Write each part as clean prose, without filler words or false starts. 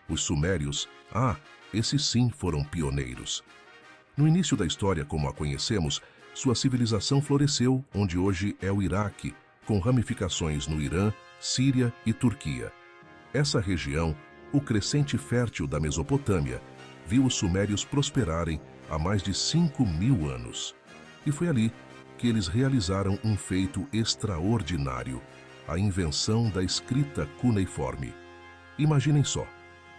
Os sumérios, esses sim foram pioneiros. No início da história como a conhecemos, sua civilização floresceu onde hoje é o Iraque, com ramificações no Irã, Síria e Turquia. Essa região, o crescente fértil da Mesopotâmia, viu os sumérios prosperarem há mais de 5.000 anos. E foi ali que eles realizaram um feito extraordinário, a invenção da escrita cuneiforme. Imaginem só,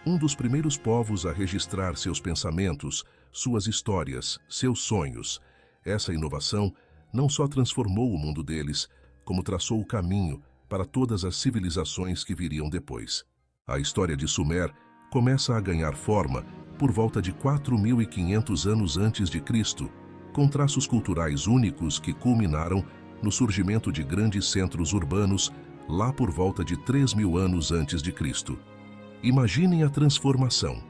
um dos primeiros povos a registrar seus pensamentos, suas histórias, seus sonhos. Essa inovação não só transformou o mundo deles, como traçou o caminho para todas as civilizações que viriam depois. A história de Sumer começa a ganhar forma por volta de 4.500 anos antes de Cristo, com traços culturais únicos que culminaram no surgimento de grandes centros urbanos lá por volta de 3.000 anos antes de Cristo. Imaginem a transformação.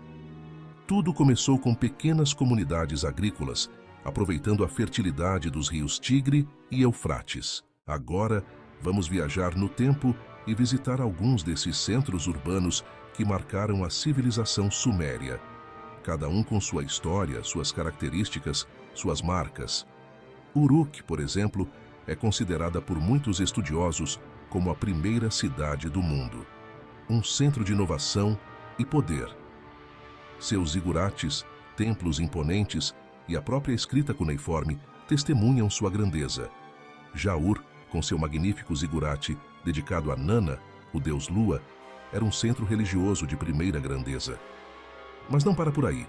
Tudo começou com pequenas comunidades agrícolas, aproveitando a fertilidade dos rios Tigre e Eufrates. Agora, vamos viajar no tempo e visitar alguns desses centros urbanos que marcaram a civilização suméria. Cada um com sua história, suas características, suas marcas. Uruk, por exemplo, é considerada por muitos estudiosos como a primeira cidade do mundo. Um centro de inovação e poder. Seus zigurates, templos imponentes e a própria escrita cuneiforme testemunham sua grandeza. Já Ur, com seu magnífico zigurate dedicado a Nana, o deus Lua, era um centro religioso de primeira grandeza. Mas não para por aí.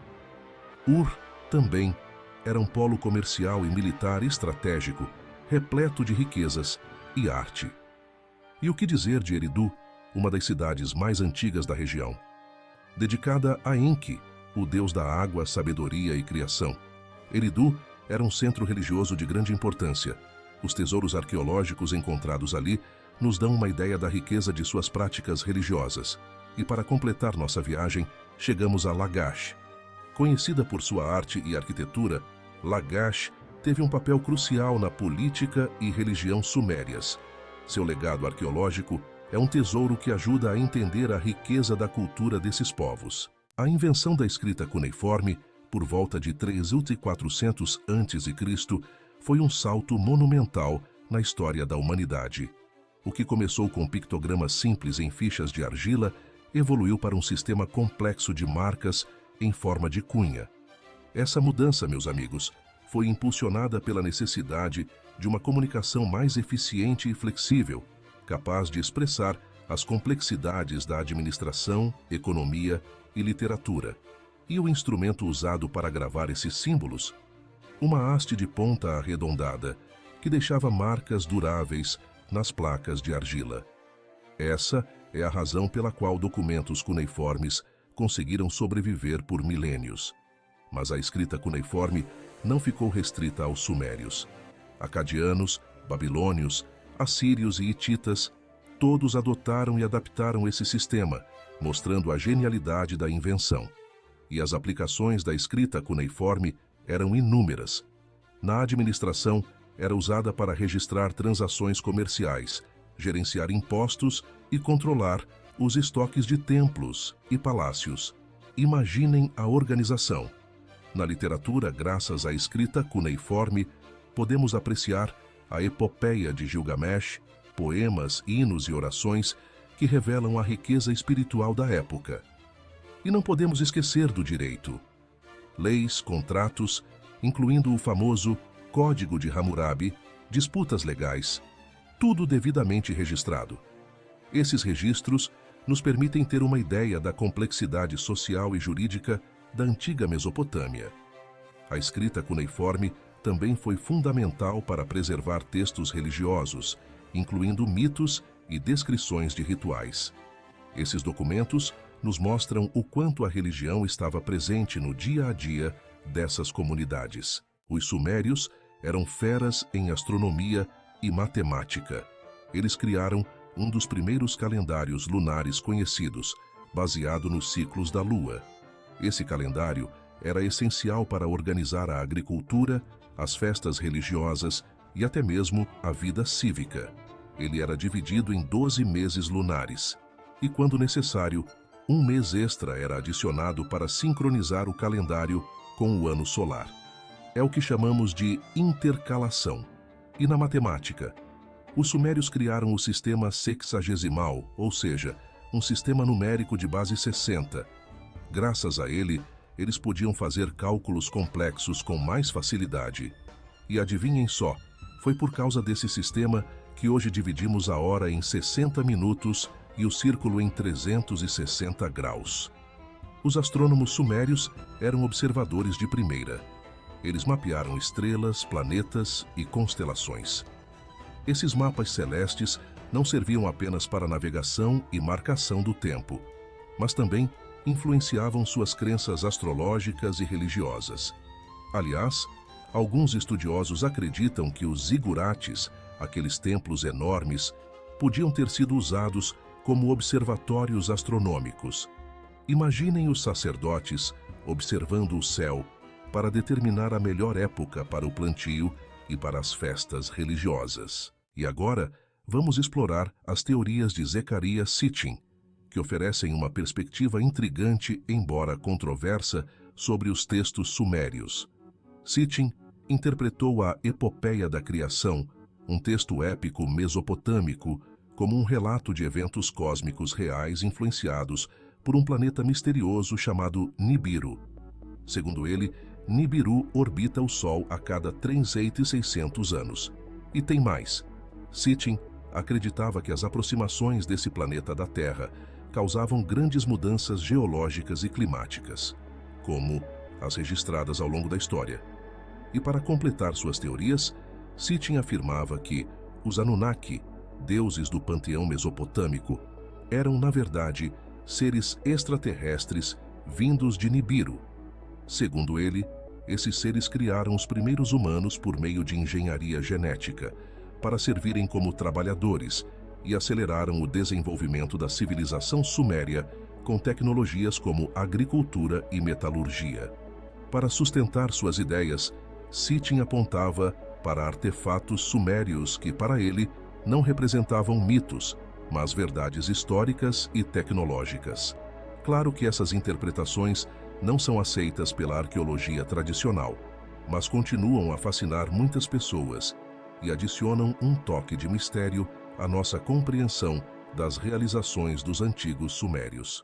Ur também era um polo comercial e militar estratégico, repleto de riquezas e arte. E o que dizer de Eridu, uma das cidades mais antigas da região? Dedicada a Enki, o deus da água, sabedoria e criação. Eridu era um centro religioso de grande importância. Os tesouros arqueológicos encontrados ali nos dão uma ideia da riqueza de suas práticas religiosas. E para completar nossa viagem, chegamos a Lagash. Conhecida por sua arte e arquitetura, Lagash teve um papel crucial na política e religião sumérias. Seu legado arqueológico é um tesouro que ajuda a entender a riqueza da cultura desses povos. A invenção da escrita cuneiforme, por volta de 3.400 a.C., foi um salto monumental na história da humanidade. O que começou com pictogramas simples em fichas de argila evoluiu para um sistema complexo de marcas em forma de cunha. Essa mudança, meus amigos, foi impulsionada pela necessidade de uma comunicação mais eficiente e flexível, capaz de expressar as complexidades da administração, economia e literatura. E o instrumento usado para gravar esses símbolos? Uma haste de ponta arredondada, que deixava marcas duráveis nas placas de argila. Essa é a razão pela qual documentos cuneiformes conseguiram sobreviver por milênios. Mas a escrita cuneiforme não ficou restrita aos sumérios. Acadianos, babilônios, assírios e hititas, todos adotaram e adaptaram esse sistema, mostrando a genialidade da invenção. E as aplicações da escrita cuneiforme eram inúmeras. Na administração, era usada para registrar transações comerciais, gerenciar impostos e controlar os estoques de templos e palácios. Imaginem a organização. Na literatura, graças à escrita cuneiforme, podemos apreciar a epopeia de Gilgamesh, poemas, hinos e orações que revelam a riqueza espiritual da época. E não podemos esquecer do direito. Leis, contratos, incluindo o famoso Código de Hammurabi, disputas legais, tudo devidamente registrado. Esses registros nos permitem ter uma ideia da complexidade social e jurídica da antiga Mesopotâmia. A escrita cuneiforme também foi fundamental para preservar textos religiosos, incluindo mitos e descrições de rituais. Esses documentos nos mostram o quanto a religião estava presente no dia a dia dessas comunidades. Os sumérios eram feras em astronomia e matemática. Eles criaram um dos primeiros calendários lunares conhecidos, baseado nos ciclos da Lua. Esse calendário era essencial para organizar a agricultura, as festas religiosas e até mesmo a vida cívica. Ele era dividido em 12 meses lunares e, quando necessário, um mês extra era adicionado para sincronizar o calendário com o ano solar. É o que chamamos de intercalação. E na matemática? Os sumérios criaram o sistema sexagesimal, ou seja, um sistema numérico de base 60. Graças a ele, eles podiam fazer cálculos complexos com mais facilidade. E adivinhem só, foi por causa desse sistema que hoje dividimos a hora em 60 minutos e o círculo em 360 graus. Os astrônomos sumérios eram observadores de primeira. Eles mapearam estrelas, planetas e constelações. Esses mapas celestes não serviam apenas para navegação e marcação do tempo, mas também influenciavam suas crenças astrológicas e religiosas. Aliás, alguns estudiosos acreditam que os zigurates, aqueles templos enormes, podiam ter sido usados como observatórios astronômicos. Imaginem os sacerdotes observando o céu para determinar a melhor época para o plantio e para as festas religiosas. E agora, vamos explorar as teorias de Zecharia Sitchin, que oferecem uma perspectiva intrigante, embora controversa, sobre os textos sumérios. Sitchin interpretou a Epopeia da Criação, um texto épico mesopotâmico, como um relato de eventos cósmicos reais influenciados por um planeta misterioso chamado Nibiru. Segundo ele, Nibiru orbita o Sol a cada 3.600 anos. E tem mais. Sitchin acreditava que as aproximações desse planeta da Terra causavam grandes mudanças geológicas e climáticas, como as registradas ao longo da história. E para completar suas teorias, Sitchin afirmava que os Anunnaki, deuses do panteão mesopotâmico, eram, na verdade, seres extraterrestres vindos de Nibiru. Segundo ele, esses seres criaram os primeiros humanos por meio de engenharia genética, para servirem como trabalhadores, e aceleraram o desenvolvimento da civilização suméria com tecnologias como agricultura e metalurgia. Para sustentar suas ideias, Sitchin apontava para artefatos sumérios que, para ele, não representavam mitos, mas verdades históricas e tecnológicas. Claro que essas interpretações não são aceitas pela arqueologia tradicional, mas continuam a fascinar muitas pessoas e adicionam um toque de mistério à nossa compreensão das realizações dos antigos sumérios.